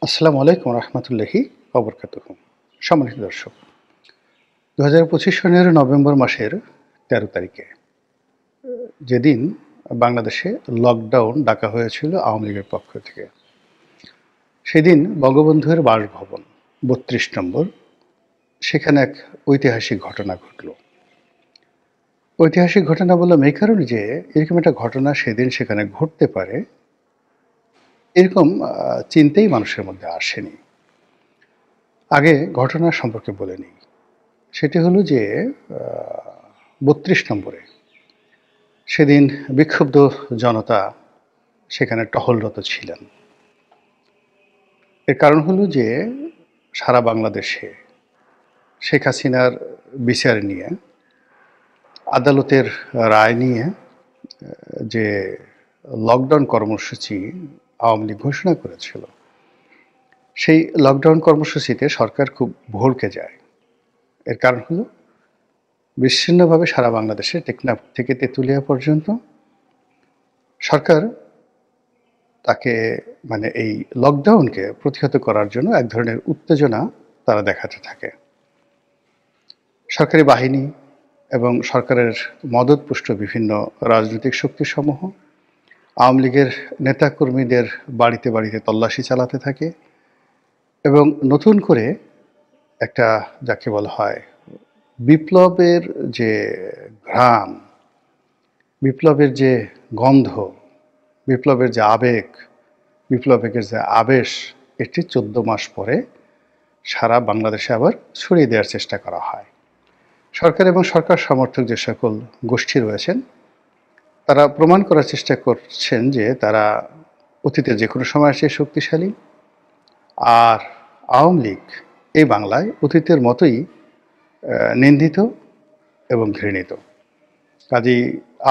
আসসালামু আলাইকুম রহমতুল্লাহি ওবরকাতুহু। সম্মানিত দর্শক, 2025 সনের নভেম্বর মাসের 13 তারিখে যেদিন বাংলাদেশে লকডাউন ডাকা হয়েছিল আওয়ামী লীগের পক্ষ থেকে, সেদিন বঙ্গবন্ধুর বাসভবন 32 নম্বর, সেখানে এক ঐতিহাসিক ঘটনা ঘটল। ঐতিহাসিক ঘটনা বললাম এই কারণে যে এরকম একটা ঘটনা সেদিন সেখানে ঘটতে পারে এরকম চিন্তাই মানুষের মধ্যে আসেনি। আগে ঘটনা সম্পর্কে বলে নিই। সেটি হলো যে 32 নম্বরে সেদিন বিক্ষুব্ধ জনতা সেখানে টহলরত ছিলেন। এর কারণ হলো যে সারা বাংলাদেশে শেখ হাসিনার বিচার নিয়ে, আদালতের রায় নিয়ে যে লকডাউন কর্মসূচি আওয়ামী লীগ ঘোষণা করেছিল, সেই লকডাউন কর্মসূচিতে সরকার খুব ভড়কে যায়। এর কারণ হলো বিচ্ছিন্নভাবে সারা বাংলাদেশে টেকনাফ থেকে তেঁতুলিয়া পর্যন্ত সরকার তাকে এই লকডাউনকে প্রতিহত করার জন্য এক ধরনের উত্তেজনা তারা দেখাতে থাকে। সরকারি বাহিনী এবং সরকারের মদতপুষ্ট বিভিন্ন রাজনৈতিক শক্তিসমূহ আওয়ামী লীগের নেতাকর্মীদের বাড়িতে বাড়িতে তল্লাশি চালাতে থাকে এবং নতুন করে একটা, যাকে বলা হয় বিপ্লবের যে ঘ্রাণ, বিপ্লবের যে গন্ধ, বিপ্লবের যে আবেগ, বিপ্লবের যে আবেশ, এটি 14 মাস পরে সারা বাংলাদেশে আবার ছড়িয়ে দেওয়ার চেষ্টা করা হয়। সরকার এবং সরকার সমর্থক যে সকল গোষ্ঠী রয়েছেন, তারা প্রমাণ করার চেষ্টা করছেন যে তারা অতীতে যে কোনো সময় চেয়ে শক্তিশালী, আর আওয়ামী লীগ এই বাংলায় অতীতের মতোই নিন্দিত এবং ঘৃণিত। কাজেই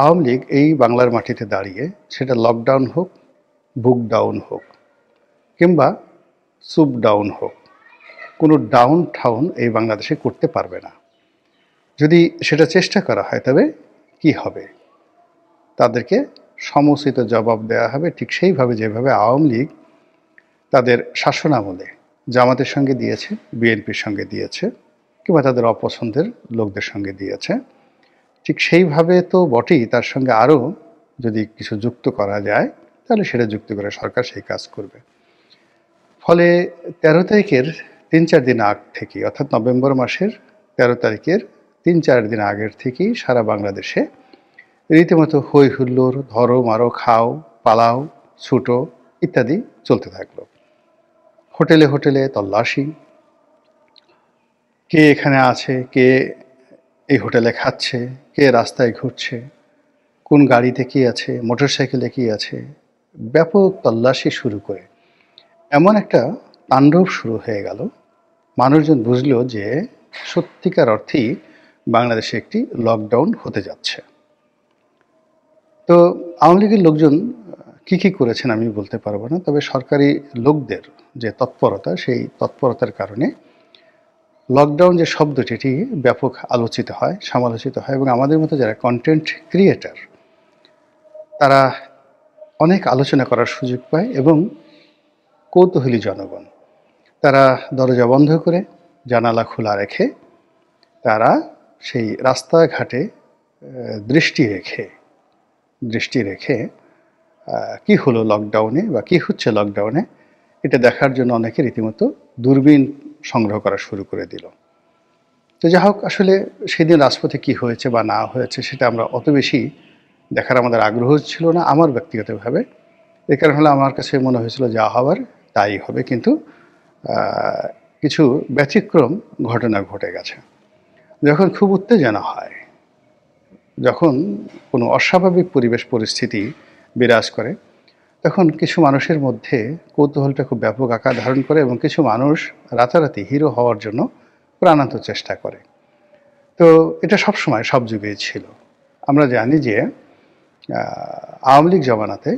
আওয়ামী লীগ এই বাংলার মাটিতে দাঁড়িয়ে, সেটা লকডাউন হোক, বুক ডাউন হোক কিংবা সুপ ডাউন হোক, কোনো ডাউন ঠাউন এই বাংলাদেশে করতে পারবে না। যদি সেটা চেষ্টা করা হয় তবে কি হবে, তাদেরকে সমুচিত জবাব দেওয়া হবে, ঠিক সেইভাবে যেভাবে আওয়ামী লীগ তাদের শাসনামলে জামাতের সঙ্গে দিয়েছে, বিএনপির সঙ্গে দিয়েছে, কিংবা তাদের অপছন্দের লোকদের সঙ্গে দিয়েছে। ঠিক সেইভাবে তো বটেই, তার সঙ্গে আরও যদি কিছু যুক্ত করা যায় তাহলে সেটা যুক্ত করে সরকার সেই কাজ করবে। ফলে 13 তারিখের 3-4 দিন আগ থেকে, অর্থাৎ নভেম্বর মাসের 13 তারিখের 3-4 দিন আগের থেকেই সারা বাংলাদেশে রীতিমতো হই হুল্লোড়, ধরো মারো খাও পালাও ছুটো ইত্যাদি চলতে থাকলো। হোটেলে হোটেলে তল্লাশি, কে এখানে আছে, কে এই হোটেলে খাচ্ছে, কে রাস্তায় ঘুরছে, কোন গাড়িতে কি আছে, মোটরসাইকেলে কি আছে, ব্যাপক তল্লাশি শুরু করে এমন একটা তাণ্ডব শুরু হয়ে গেল। মানুষজন বুঝলো যে সত্যিকার অর্থেই বাংলাদেশে একটি লকডাউন হতে যাচ্ছে। তো আওয়ামী লীগের লোকজন কি করেছেন আমি বলতে পারবো না, তবে সরকারি লোকদের যে তৎপরতা, সেই তৎপরতার কারণে লকডাউন যে শব্দটি, এটি ব্যাপক আলোচিত হয়, সমালোচিত হয়, এবং আমাদের মতো যারা কন্টেন্ট ক্রিয়েটার, তারা অনেক আলোচনা করার সুযোগ পায়, এবং কৌতূহলী জনগণ তারা দরজা বন্ধ করে জানালা খোলা রেখে তারা সেই রাস্তাঘাটে দৃষ্টি রেখে কি হলো লকডাউনে বা কি হচ্ছে লকডাউনে, এটা দেখার জন্য অনেকে রীতিমতো দূরবীন সংগ্রহ করা শুরু করে দিল। তো যা হোক, আসলে সেদিন রাজপথে কি হয়েছে বা না হয়েছে সেটা আমরা অত বেশি দেখার আমাদের আগ্রহ ছিল না আমার ব্যক্তিগতভাবে। এ কারণ হলো আমার কাছে মনে হয়েছিল যা হবার তাই হবে, কিন্তু কিছু ব্যতিক্রম ঘটনা ঘটে গেছে। যখন খুব উত্তেজনা হয়, যখন কোনো অস্বাভাবিক পরিবেশ পরিস্থিতি বিরাজ করে, তখন কিছু মানুষের মধ্যে কৌতূহলটা খুব ব্যাপক আকার ধারণ করে, এবং কিছু মানুষ রাতারাতি হিরো হওয়ার জন্য প্রাণান্ত চেষ্টা করে। তো এটা সবসময় সব যুগেই ছিল। আমরা জানি যে আওয়ামী লীগ জমানাতে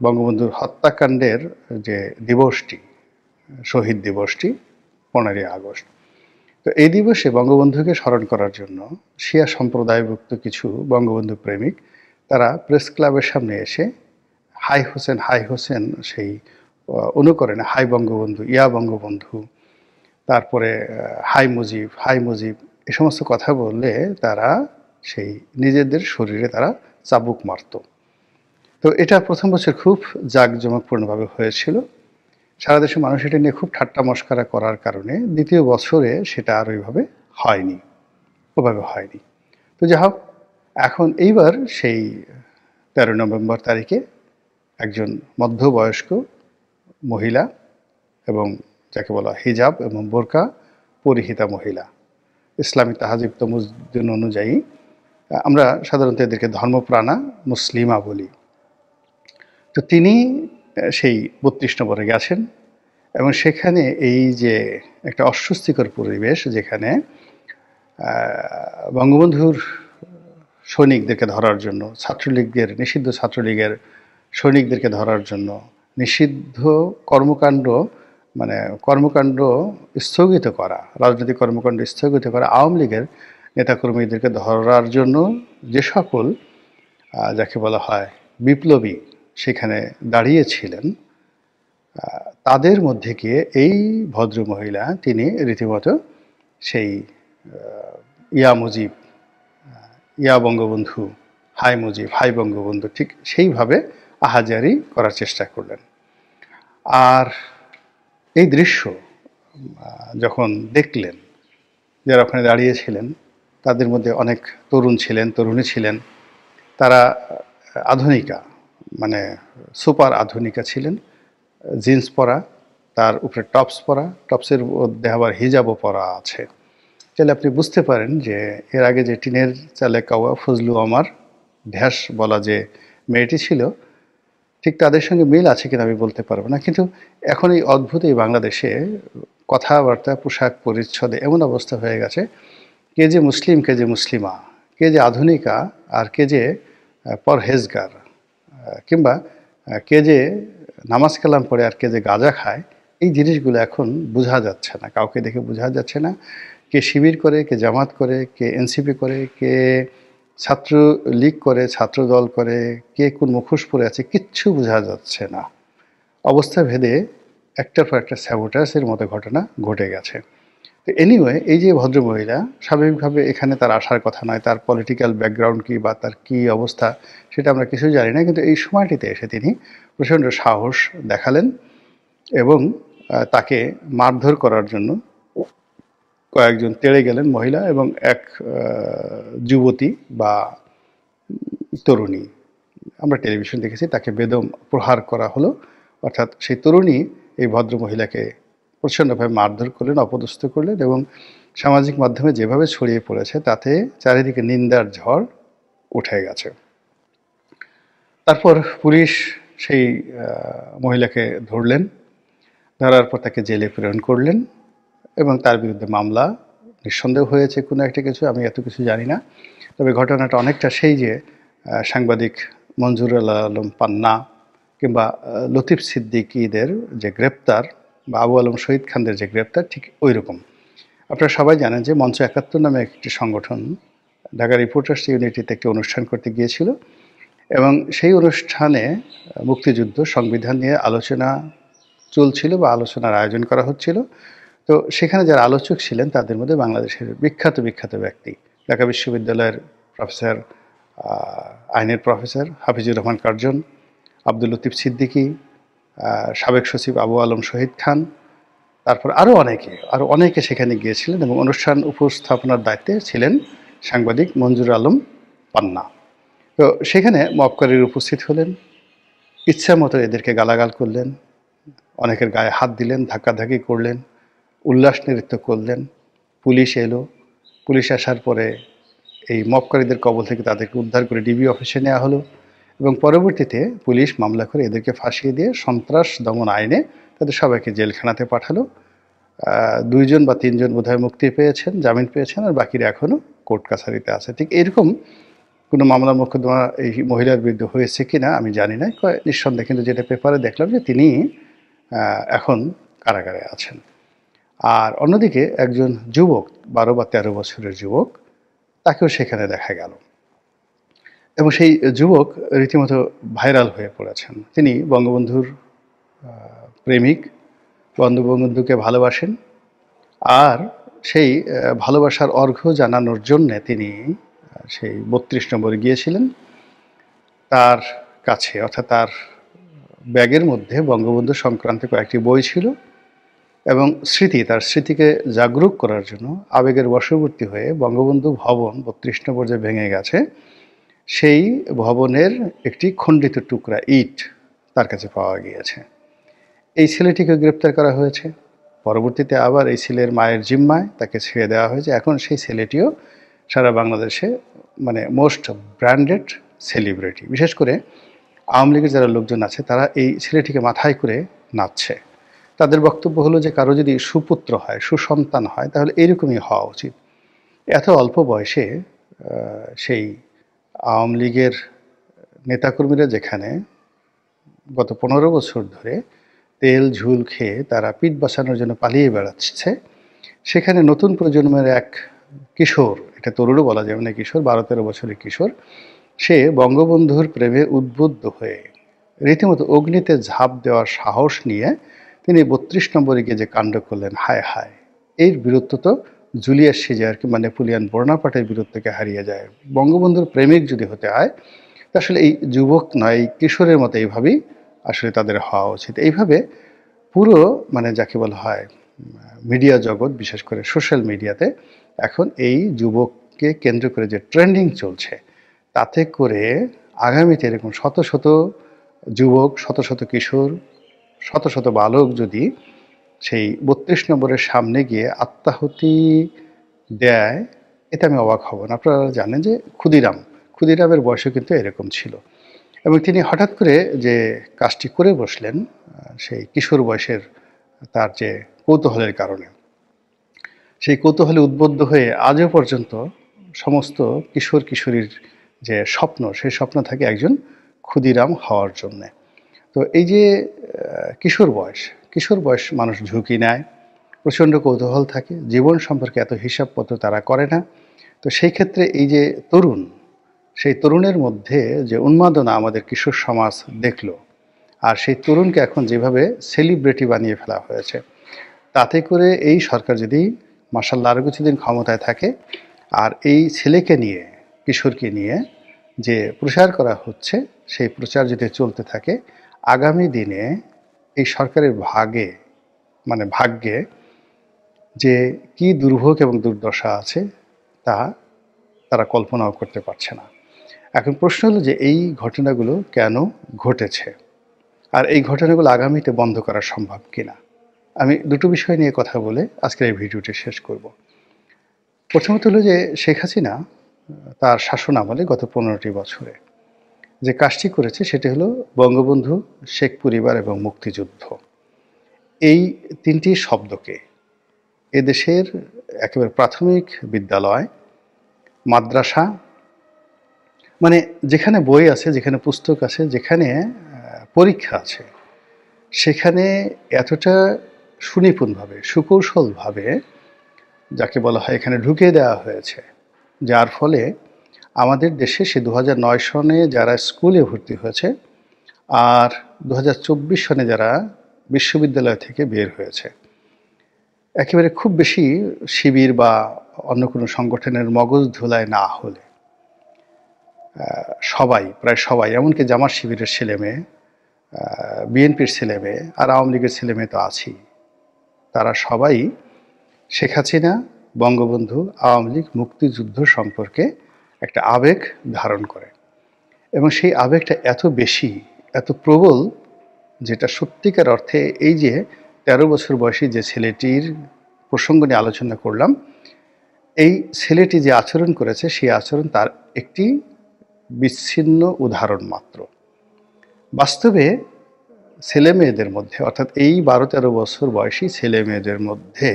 বঙ্গবন্ধুর হত্যাকাণ্ডের যে দিবসটি, শহীদ দিবসটি 15ই আগস্ট, তো এই দিবসে বঙ্গবন্ধুকে স্মরণ করার জন্য শিয়া সম্প্রদায়ভুক্ত কিছু বঙ্গবন্ধু প্রেমিক তারা প্রেস ক্লাবের সামনে এসে হাই হোসেন সেই অনুকরণে হাই বঙ্গবন্ধু, ইয়া বঙ্গবন্ধু, তারপরে হাই মুজিব এ সমস্ত কথা বললে তারা সেই নিজেদের শরীরে তারা চাবুক মারত। তো এটা প্রথম বছর খুব জাঁকজমকপূর্ণভাবে হয়েছিল। সারা দেশের মানুষ এটা নিয়ে খুব ঠাট্টা মশকরা করার কারণে দ্বিতীয় বছরে সেটা আর ওইভাবে হয়নি। তো যাই হোক, এখন এইবার সেই ১৩ নভেম্বর তারিখে একজন মধ্যবয়স্ক মহিলা এবং যাকে বলা হিজাব এবং বোরকা পরিহিতা মহিলা, ইসলামী তাহাজিব তমুদ্দিন অনুযায়ী আমরা সাধারণত এদেরকে ধর্মপ্রাণা মুসলিমা বলি। তো তিনি সেই ৩২ নম্বরে গেছেন এবং সেখানে এই যে একটা অস্বস্তিকর পরিবেশ, যেখানে বঙ্গবন্ধুর সৈনিকদেরকে ধরার জন্য নিষিদ্ধ ছাত্রলীগের সৈনিকদেরকে ধরার জন্য নিষিদ্ধ কর্মকাণ্ড স্থগিত করা, রাজনৈতিক কর্মকাণ্ড স্থগিত করা আওয়ামী লীগের নেতাকর্মীদেরকে ধরার জন্য যে সকল যাকে বলা হয় বিপ্লবী সেখানে দাঁড়িয়েছিলেন, তাদের মধ্যে গিয়ে এই ভদ্রমহিলা তিনি রীতিমতো সেই ইয়া মুজিব, ইয়া বঙ্গবন্ধু, হাই মুজিব, হাই বঙ্গবন্ধু ঠিক সেইভাবে আহাজারি করার চেষ্টা করলেন। আর এই দৃশ্য যখন দেখলেন, যারা ওখানে দাঁড়িয়েছিলেন তাদের মধ্যে অনেক তরুণী ছিলেন, তারা আধুনিকা মানে সুপার আধুনিকা ছিলেন, জিন্স পরা, তার উপরে টপস পরা, টপসের মধ্যে আবার হিজাবও পরা আছে। তাহলে আপনি বুঝতে পারেন যে এর আগে যে টিনের চালে কাওয়া ফজলু আমার ধ্যাস বলা যে মেয়েটি ছিল, ঠিক তাদের সঙ্গে মিল আছে কিনা আমি বলতে পারবো না। কিন্তু এখন এই অদ্ভুত এই বাংলাদেশে কথাবার্তা, পোশাক পরিচ্ছদে এমন অবস্থা হয়ে গেছে, কে যে মুসলিম, কে যে মুসলিমা, কে যে আধুনিকা আর কে যে পরহেজগার, কিংবা কে যে নামাজ কালাম পড়ে আর কে যে গাঁজা খায়, এই জিনিসগুলো এখন বোঝা যাচ্ছে না, কাউকে দেখে বোঝা যাচ্ছে না। কে শিবির করে, কে জামাত করে, কে এনসিপি করে, কে ছাত্র লীগ করে, ছাত্র দল করে, কে কোন মুখোশ পরে আছে, কিচ্ছু বোঝা যাচ্ছে না। অবস্থা ভেদে একটার পর একটা স্যাবোটাজের মতো ঘটনা ঘটে গেছে। তো এনিওয়ে, এই যে ভদ্রমহিলা, স্বাভাবিকভাবে এখানে তার আসার কথা নয়, তার পলিটিক্যাল ব্যাকগ্রাউন্ড কী বা তার কী অবস্থা সেটা আমরা কিছু জানি না, কিন্তু এই সময়টিতে এসে তিনি প্রচণ্ড সাহস দেখালেন এবং তাকে মারধর করার জন্য কয়েকজন তেড়ে গেলেন মহিলা এবং এক যুবতী বা তরুণী, আমরা টেলিভিশন দেখেছি, তাকে বেদম প্রহার করা হলো। অর্থাৎ সেই তরুণী এই ভদ্রমহিলাকে প্রচণ্ডভাবে মারধর করলেন, অপদস্থ করলেন এবং সামাজিক মাধ্যমে যেভাবে ছড়িয়ে পড়েছে তাতে চারিদিকে নিন্দার ঝড় উঠে গেছে। তারপর পুলিশ সেই মহিলাকে ধরার পর তাকে জেলে প্রেরণ করলেন এবং তার বিরুদ্ধে মামলা নিঃসন্দেহ হয়েছে কোনো একটা কিছু, আমি এত কিছু জানি না। তবে ঘটনাটা অনেকটা সেই যে সাংবাদিক মঞ্জুরুল আলম পান্না কিংবা লতিফ সিদ্দিকীদের যে গ্রেপ্তার বা আবু আলম শহীদ খানদের যে গ্রেপ্তার, ঠিক ওই রকম। আপনারা সবাই জানেন যে মঞ্চ ৭১ নামে একটি সংগঠন ঢাকা রিপোর্টার্স ইউনিটিতে একটি অনুষ্ঠান করতে গিয়েছিল এবং সেই অনুষ্ঠানে মুক্তিযুদ্ধ, সংবিধান নিয়ে আলোচনা চলছিল বা আলোচনার আয়োজন করা হচ্ছিল। তো সেখানে যারা আলোচক ছিলেন তাদের মধ্যে বাংলাদেশের বিখ্যাত ব্যক্তি, ঢাকা বিশ্ববিদ্যালয়ের প্রফেসর, আইনের প্রফেসর হাফিজুর রহমান কার্জন, আব্দুল লতিফ সিদ্দিকী, সাবেক সচিব আবু আলম শহীদ খান, তারপর আরও অনেকে সেখানে গিয়েছিলেন এবং অনুষ্ঠান উপস্থাপনার দায়িত্বে ছিলেন সাংবাদিক মঞ্জুর আলম পান্না। তো সেখানে মক্কারির উপস্থিত হলেন, ইচ্ছা মতো এদেরকে গালাগাল করলেন, অনেকের গায়ে হাত দিলেন, ধাক্কাধাক্কি করলেন, উল্লাস নৃত্য করলেন। পুলিশ এলো, পুলিশ আসার পরে এই মপকারীদের কবল থেকে তাদেরকে উদ্ধার করে ডিবি অফিসে নেওয়া হলো এবং পরবর্তীতে পুলিশ মামলা করে এদেরকে ফাঁসিয়ে দিয়ে সন্ত্রাস দমন আইনে তাদের সবাইকে জেলখানাতে পাঠালো। ২ জন বা ৩ জন বোধহয় মুক্তি পেয়েছেন, জামিন পেয়েছেন, আর বাকিরা এখনও কোর্ট কাছারিতে আছে। ঠিক এরকম কোনো মামলা মোকদ্দমা এই মহিলার বিরুদ্ধে হয়েছে কি না আমি জানি না, নিঃসন্দেহে কিন্তু যেটা পেপারে দেখলাম যে তিনি এখন কারাগারে আছেন। আর অন্যদিকে একজন যুবক, ১২ বা ১৩ বছরের যুবক, তাকেও সেখানে দেখা গেল এবং সেই যুবক রীতিমতো ভাইরাল হয়ে পড়েছেন। তিনি বঙ্গবন্ধুর প্রেমিক, বঙ্গবন্ধুকে ভালোবাসেন। আর সেই ভালোবাসার অর্ঘ্য জানানোর জন্যে তিনি সেই ৩২ নম্বরে গিয়েছিলেন। তার কাছে অর্থাৎ তার ব্যাগের মধ্যে বঙ্গবন্ধু সংক্রান্ত কয়েকটি বই ছিল এবং তার স্মৃতিকে জাগরুক করার জন্য আবেগের বশবর্তী হয়ে বঙ্গবন্ধু ভবন ৩২ নম্বর যে ভেঙে গেছে, সেই ভবনের একটি খণ্ডিত টুকরা ইট তার কাছে পাওয়া গিয়েছে। এই ছেলেটিকে গ্রেপ্তার করা হয়েছে। পরবর্তীতে আবার এই ছেলের মায়ের জিম্মায় তাকে ছেড়ে দেওয়া হয়েছে। এখন সেই ছেলেটিও সারা বাংলাদেশে মানে মোস্ট ব্র্যান্ডেড সেলিব্রিটি। বিশেষ করে আওয়ামী লীগের যারা লোকজন আছে তারা এই ছেলেটিকে মাথায় করে নাচছে। তাদের বক্তব্য হলো যে কারো যদি সুপুত্র হয়, সুসন্তান হয়, তাহলে এরকমই হওয়া উচিত। এত অল্প বয়সে সেই আওয়ামী লীগের নেতাকর্মীরা যেখানে গত ১৫ বছর ধরে তেল ঝুল খেয়ে তারা পিঠ বাঁচানোর জন্য পালিয়ে বেড়াচ্ছে, সেখানে নতুন প্রজন্মের এক কিশোর, এটা তরুণও বলা যাবে না, কিশোর ১২-১৩ বছরের কিশোর, সে বঙ্গবন্ধুর প্রেমে উদ্বুদ্ধ হয়ে রীতিমতো অগ্নিতে ঝাঁপ দেওয়ার সাহস নিয়ে তিনি ৩২ নম্বরে গিয়ে যে কাণ্ড করলেন, হায় হায়, এর বীরত্ব তো জুলিয়াস সিজার কিংবা নেপোলিয়ান বোনাপার্টের বীরত্বকে হারিয়ে যায়। বঙ্গবন্ধুর প্রেমিক যদি হতে হয় তা আসলে এই যুবক নয়, এই কিশোরের মতো এইভাবেই আসলে তাদের হওয়া উচিত। এইভাবে পুরো মানে যাকে বলা হয় মিডিয়া জগৎ, বিশেষ করে সোশ্যাল মিডিয়াতে এখন এই যুবককে কেন্দ্র করে যে ট্রেন্ডিং চলছে, তাতে করে আগামীতে এরকম শত শত যুবক, শত শত কিশোর, শত শত বালক যদি সেই ৩২ নম্বরের সামনে গিয়ে আত্মাহুতি দেয়, এতে আমি অবাক হব না। আপনারা জানেন যে ক্ষুদিরামের বয়সও কিন্তু এরকম ছিল এবং তিনি হঠাৎ করে যে কাজটি করে বসলেন সেই কিশোর বয়সের তার যে কৌতূহলের কারণে, সেই কৌতূহলে উদ্বুদ্ধ হয়ে আজও পর্যন্ত সমস্ত কিশোর কিশোরীর যে স্বপ্ন, সেই স্বপ্ন থাকে একজন ক্ষুদিরাম হওয়ার জন্যে। তো এই যে কিশোর বয়স মানুষ ঝুঁকি নেয়, প্রচণ্ড কৌতূহল থাকে, জীবন সম্পর্কে এত হিসাবপত্র তারা করে না। তো সেই ক্ষেত্রে এই যে তরুণ, সেই তরুণের মধ্যে যে উন্মাদনা আমাদের কিশোর সমাজ দেখলো, আর সেই তরুণকে এখন যেভাবে সেলিব্রিটি বানিয়ে ফেলা হয়েছে, তাতে করে এই সরকার যদি মাশাআল্লাহ আরও কিছুদিন ক্ষমতায় থাকে আর এই ছেলেকে নিয়ে, কিশোরকে নিয়ে যে প্রচার করা হচ্ছে, সেই প্রচার যদি চলতে থাকে, আগামী দিনে এই সরকারের ভাগ্যে যে কি দুর্ভোগ এবং দুর্দশা আছে তা তারা কল্পনাও করতে পারছে না। এখন প্রশ্ন হলো যে এই ঘটনাগুলো কেন ঘটেছে আর এই ঘটনাগুলো আগামীতে বন্ধ করা সম্ভব কিনা। আমি দুটো বিষয় নিয়ে কথা বলে আজকের এই ভিডিওটি শেষ করব। প্রথমত হলো যে শেখ হাসিনা তার শাসন আমলে গত ১৫টি বছরে যে কাজটি করেছে সেটি হলো বঙ্গবন্ধু, শেখ পরিবার এবং মুক্তিযুদ্ধ, এই তিনটি শব্দকে এদেশের একেবারে প্রাথমিক বিদ্যালয়, মাদ্রাসা, মানে যেখানে বই আছে, যেখানে পুস্তক আছে, যেখানে পরীক্ষা আছে, সেখানে এতটা সুনিপুণভাবে, সুকৌশলভাবে যাকে বলা হয় এখানে ঢুকিয়ে দেওয়া হয়েছে, যার ফলে আমাদের দেশে সে ২০০৯ সনে যারা স্কুলে ভর্তি হয়েছে আর ২০২৪ সনে যারা বিশ্ববিদ্যালয় থেকে বের হয়েছে, একেবারে খুব বেশি শিবির বা অন্য কোনো সংগঠনের মগজ ধুলায় না হলে প্রায় সবাই, এমনকি জামাত শিবিরের ছেলেমেয়ে, বিএনপির ছেলেমেয়ে আর আওয়ামী লীগের ছেলেমেয়ে তো আছেই, তারা সবাই শেখ হাসিনা, বঙ্গবন্ধু, আওয়ামী লীগ, মুক্তিযুদ্ধ সম্পর্কে একটা আবেগ ধারণ করে এবং সেই আবেগটা এত বেশি, এত প্রবল, যেটা সত্যিকার অর্থে এই যে ১৩ বছর বয়সী যে ছেলেটির প্রসঙ্গ নিয়ে আলোচনা করলাম, এই ছেলেটি যে আচরণ করেছে সেই আচরণ তার একটি বিচ্ছিন্ন উদাহরণ মাত্র। বাস্তবে ছেলে মেয়েদের মধ্যে, অর্থাৎ এই ১২-১৩ বছর বয়সী ছেলে মেয়েদের মধ্যে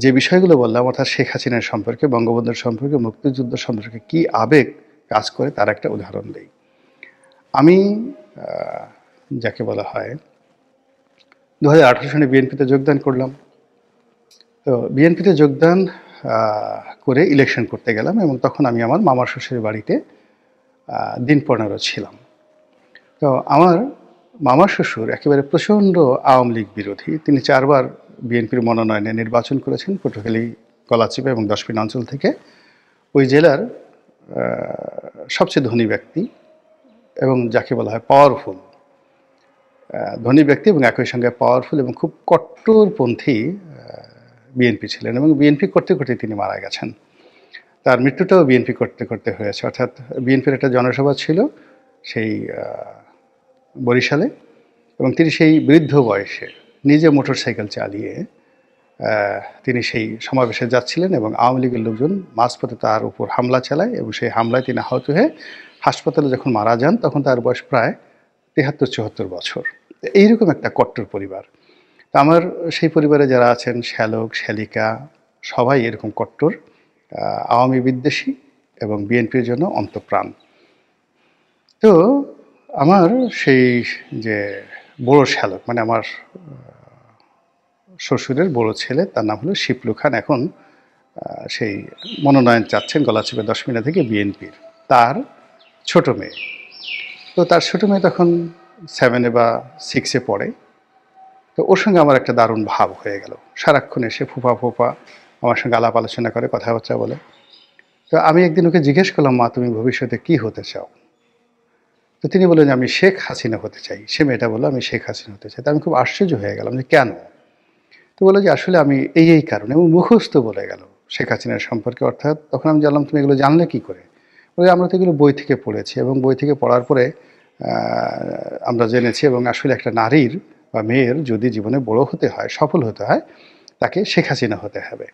যে বিষয়গুলো বললাম, অর্থাৎ শেখ হাসিনার সম্পর্কে, বঙ্গবন্ধুর সম্পর্কে, মুক্তিযুদ্ধ সম্পর্কে কি আবেগ কাজ করে তার একটা উদাহরণ দেই। আমি যাকে বলা হয় ২০১৮ সালে বিএনপিতে যোগদান করলাম। তো বিএনপিতে যোগদান করে ইলেকশন করতে গেলাম এবং তখন আমি আমার মামার শ্বশুরের বাড়িতে দিন ১৫ ছিলাম। তো আমার মামা শ্বশুর একেবারে প্রচণ্ড আওয়ামী লীগ বিরোধী। তিনি 4 বার বিএনপির মনোনয়নে নির্বাচন করেছেন পটুয়াখালী, গলাচিপা এবং দশপিন অঞ্চল থেকে। ওই জেলার সবচেয়ে ধনী ব্যক্তি এবং যাকে বলা হয় পাওয়ারফুল, ধনী ব্যক্তি এবং একই সঙ্গে পাওয়ারফুল এবং খুব কট্টরপন্থী বিএনপি ছিলেন, এবং বিএনপি করতে করতে তিনি মারা গেছেন। তার মৃত্যুটাও বিএনপি করতে করতে হয়েছে। অর্থাৎ বিএনপির একটা জনসভা ছিল সেই বরিশালে, এবং তিনি সেই বৃদ্ধ বয়সে নিজে মোটরসাইকেল চালিয়ে তিনি সেই সমাবেশে যাচ্ছিলেন, এবং আওয়ামী লীগের লোকজন মাঝপথে তার উপর হামলা চালায়, এবং সেই হামলায় তিনি আহত হয়ে হাসপাতালে যখন মারা যান তখন তার বয়স প্রায় 73-74 বছর। এইরকম একটা কট্টর পরিবার। তো আমার সেই পরিবারে যারা আছেন, শ্যালক শ্যালিকা সবাই এরকম কট্টর আওয়ামী বিদ্বেষী এবং বিএনপির জন্য অন্তঃপ্রাণ। তো আমার সেই যে বড় শ্যালক, মানে আমার শ্বশুরের বড় ছেলে, তার নাম হলো শিপলু খান, এখন সেই মনোনয়ন চাচ্ছেন গলাচিপা দশমিনা থেকে বিএনপির। তার ছোট মেয়ে, তো তার ছোট মেয়ে তখন 7 বা 6 পড়ে। তো ওর সঙ্গে আমার একটা দারুণ ভাব হয়ে গেল। সারাক্ষণ এসে ফুপা ফুপা আমার সঙ্গে আলাপ আলোচনা করে, কথাবার্তা বলে। তো আমি একদিন ওকে জিজ্ঞেস করলাম, মা তুমি ভবিষ্যতে কি হতে চাও? তো তিনি বললেন আমি শেখ হাসিনা হতে চাই। সে মেয়েটা বললো আমি শেখ হাসিনা হতে চাই। তো আমি খুব আশ্চর্য হয়ে গেলাম যে কেন? তো বললো যে আসলে আমি এই কারণে, এবং মুখস্থ বলে গেল শেখ হাসিনার সম্পর্কে। অর্থাৎ তখন আমি জানলাম তুমি এগুলো জানলে কি করে? বলে আমরা তো এগুলো বই থেকে পড়েছি, এবং বই থেকে পড়ার পরে আমরা জেনেছি, এবং আসলে একটা নারীর বা মেয়ের যদি জীবনে বড় হতে হয়, সফল হতে হয়, তাকে শেখ হাসিনা হতে হবে।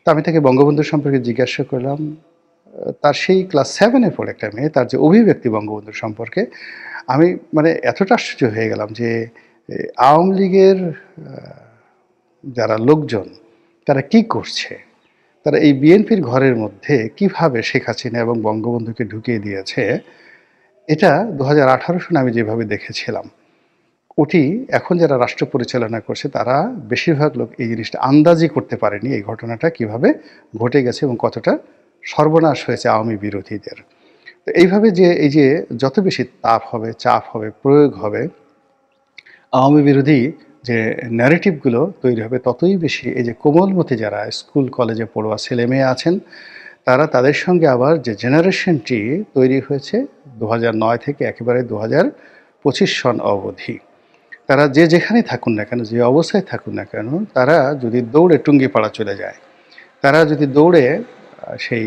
তো আমি তাকে বঙ্গবন্ধুর সম্পর্কে জিজ্ঞাসা করলাম। তার সেই ক্লাস 7 পড়ে একটা মেয়ে, তার যে অভিব্যক্তি বঙ্গবন্ধুর সম্পর্কে, আমি মানে এতটা আশ্চর্য হয়ে গেলাম যে আওয়ামী লীগের যারা লোকজন তারা কি করছে, তারা এই বিএনপির ঘরের মধ্যে কিভাবে শেখ হাসিনা এবং বঙ্গবন্ধুকে ঢুকিয়ে দিয়েছে। এটা 2018 সনে আমি যেভাবে দেখেছিলাম, ওটি এখন যারা রাষ্ট্র পরিচালনা করছে তারা বেশিরভাগ লোক এই জিনিসটা আন্দাজই করতে পারেনি, এই ঘটনাটা কিভাবে ঘটে গেছে এবং কতটা সর্বনাশ হয়েছে আওয়ামী বিরোধীদের। তো এইভাবে যে এই যে যত বেশি তাপ হবে, চাপ হবে, প্রয়োগ হবে, আওয়ামী বিরোধী যে ন্যারেটিভগুলো তৈরি হবে, ততই বেশি এই যে কোমলমতি যারা স্কুল কলেজে পড়ুয়া ছেলে মেয়ে আছেন, তারা তাদের সঙ্গে আবার যে জেনারেশনটি তৈরি হয়েছে 2009 থেকে একেবারে 2025 সন অবধি, তারা যে যেখানেই থাকুন না কেন, যে অবস্থায় থাকুন না কেন, তারা যদি দৌড়ে টুঙ্গিপাড়া চলে যায়, তারা যদি দৌড়ে সেই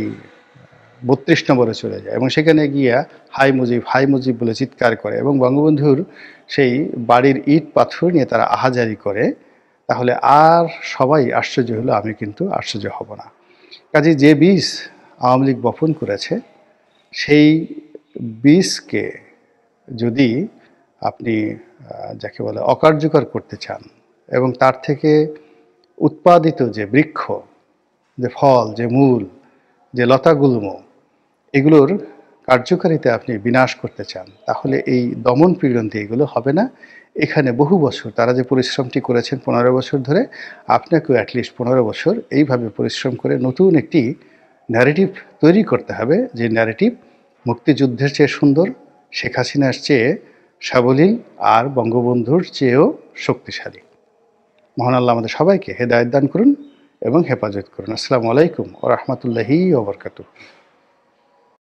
32 নম্বরে চলে যায় এবং সেখানে গিয়া হাই মুজিব বলে চিৎকার করে, এবং বঙ্গবন্ধুর সেই বাড়ির ইট পাথর নিয়ে তারা আহাজারি করে, তাহলে আর সবাই আশ্চর্য হলো, আমি কিন্তু আশ্চর্য হব না। কাজে যে বীজ আওয়ামী লীগ বপন করেছে, সেই বীজকে যদি আপনি যাকে বলে অকার্যকর করতে চান, এবং তার থেকে উৎপাদিত যে বৃক্ষ, যে ফল, যে মূল, যে লতাগুল্ম, এগুলোর কার্যকারিতা আপনি বিনাশ করতে চান, তাহলে এই দমন পীড়ন দিয়ে এগুলো হবে না। এখানে বহু বছর তারা যে পরিশ্রমটি করেছেন 15 বছর ধরে, আপনাকেও অ্যাটলিস্ট 15 বছর এইভাবে পরিশ্রম করে নতুন একটি ন্যারেটিভ তৈরি করতে হবে, যে ন্যারেটিভ মুক্তিযুদ্ধের চেয়ে সুন্দর, শেখ হাসিনার চেয়ে সাবলীল, আর বঙ্গবন্ধুর চেয়েও শক্তিশালী। মহান আল্লাহ আমাদের সবাইকে হেদায়েত দান করুন এবং হেফাজত করুন। আসসালামু আলাইকুম ওয়া রাহমাতুল্লাহি ওয়া বারাকাতুহু।